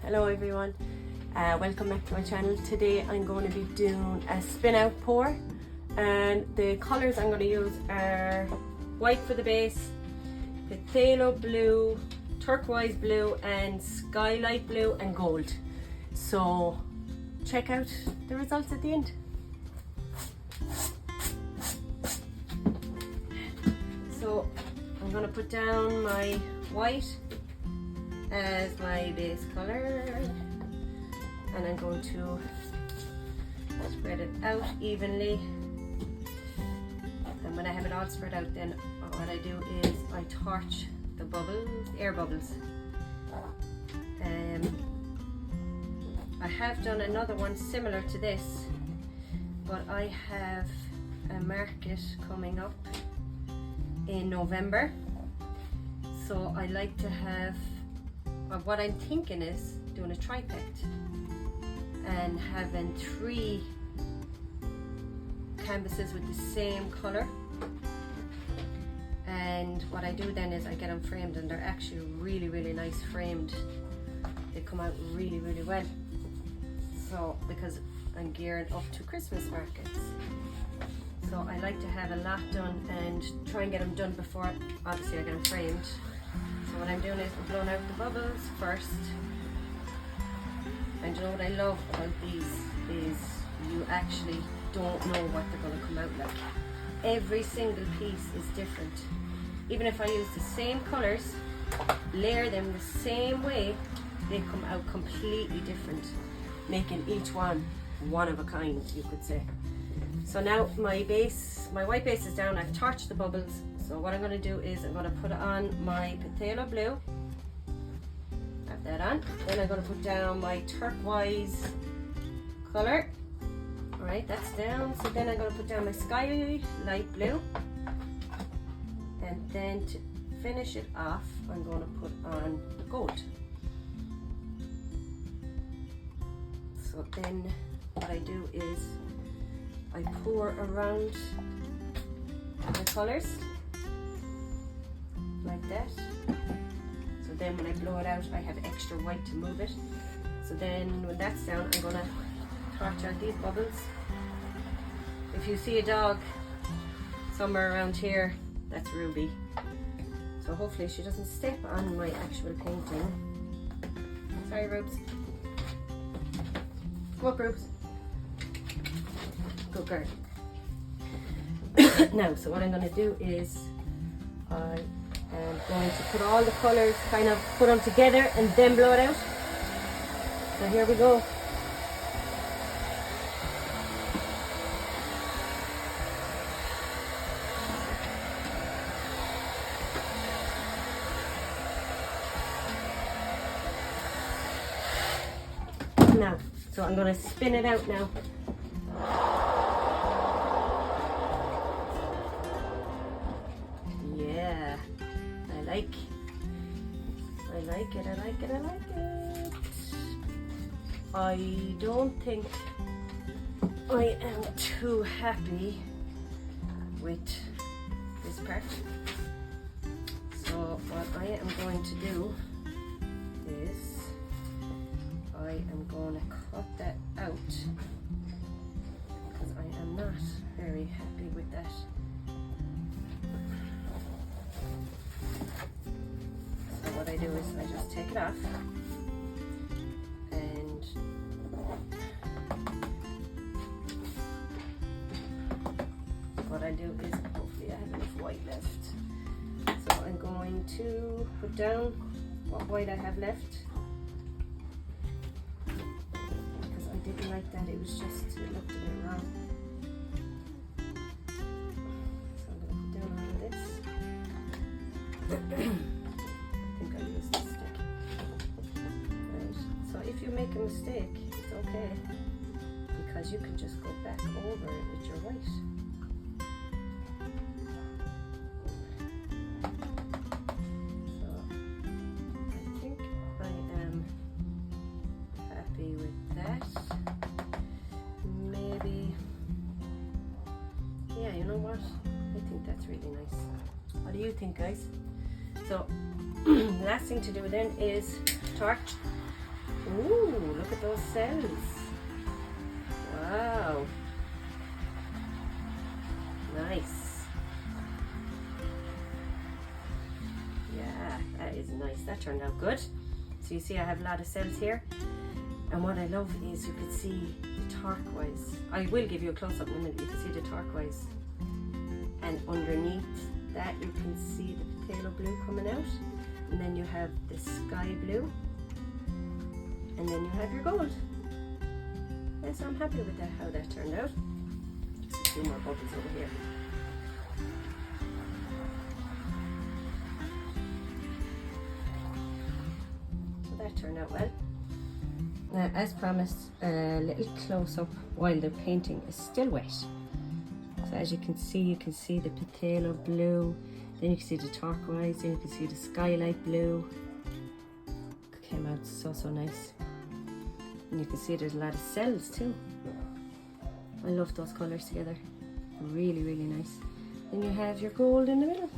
Hello everyone, welcome back to my channel. Today I'm going to be doing a spin out pour, and the colours I'm going to use are white for the base, phthalo blue, turquoise blue and skylight blue and gold. So check out the results at the end. So I'm going to put down my white as my base color, and I'm going to spread it out evenly. And when I have it all spread out, then what I do is I torch the bubbles, air bubbles. I have done another one similar to this, but I have a market coming up in November, so I like to have, what I'm thinking is doing a triptych and having 3 canvases with the same color. And what I do then is I get them framed, and they're actually really nice framed. They come out really well. So because I'm gearing up to Christmas markets, so I like to have a lot done and try and get them done before obviously I get them framed. So what I'm doing is I'm blowing out the bubbles first. And you know what I love about these is you actually don't know what they're going to come out like. Every single piece is different. Even if I use the same colours, layer them the same way, they come out completely different, making each one of a kind, you could say. So now my white base is down. I've torched the bubbles. So what I'm going to do is I'm going to put on my phthalo blue. Have that on. Then I'm going to put down my turquoise colour. Alright, that's down. So then I'm going to put down my sky light blue. And then to finish it off, I'm going to put on gold. So then what I do is I pour around the colours like that. So then when I blow it out, I have extra white to move it. So then when that's down, I'm going to torch out these bubbles. If you see a dog somewhere around here, that's Ruby. So hopefully she doesn't step on my actual painting. Sorry, Rubes. Come up, Rubes. Good girl. Now, so what I'm going to do is I am going to put all the colours, kind of put them together and then blow it out. So here we go. Now, so I'm going to spin it out now. Yeah, I like it. I don't think I am too happy with this part. So what I am going to do is I am going to cut that out because I am not very happy with that. So what I do is I just take it off, and what I do is hopefully I have enough white left. So I'm going to put down what white I have left. Didn't like that, it was just, it looked a bit wrong. So I'm going to put down all of this. I think I used this stick. Right. So if you make a mistake, it's okay, because you can just go back over it with your white. So I think I am happy with that. Yeah, you know what? I think that's really nice. What do you think, guys? So the last thing to do then is torch Ooh, look at those cells. Wow. Nice. Yeah, that is nice. That turned out good. So you see I have a lot of cells here. And what I love is you can see the turquoise. I will give you a close-up in a minute. You can see the turquoise. And underneath that you can see the phthalo blue coming out. And then you have the sky blue. And then you have your gold. Yeah, so I'm happy with that, how that turned out. Just a few more bubbles over here. So that turned out well. Now, as promised, a little close-up while the painting is still wet. So as you can see the phthalo blue, then you can see the turquoise, then you can see the skylight blue. Came out so nice. And you can see there's a lot of cells too. I love those colours together. Really, really nice. Then you have your gold in the middle.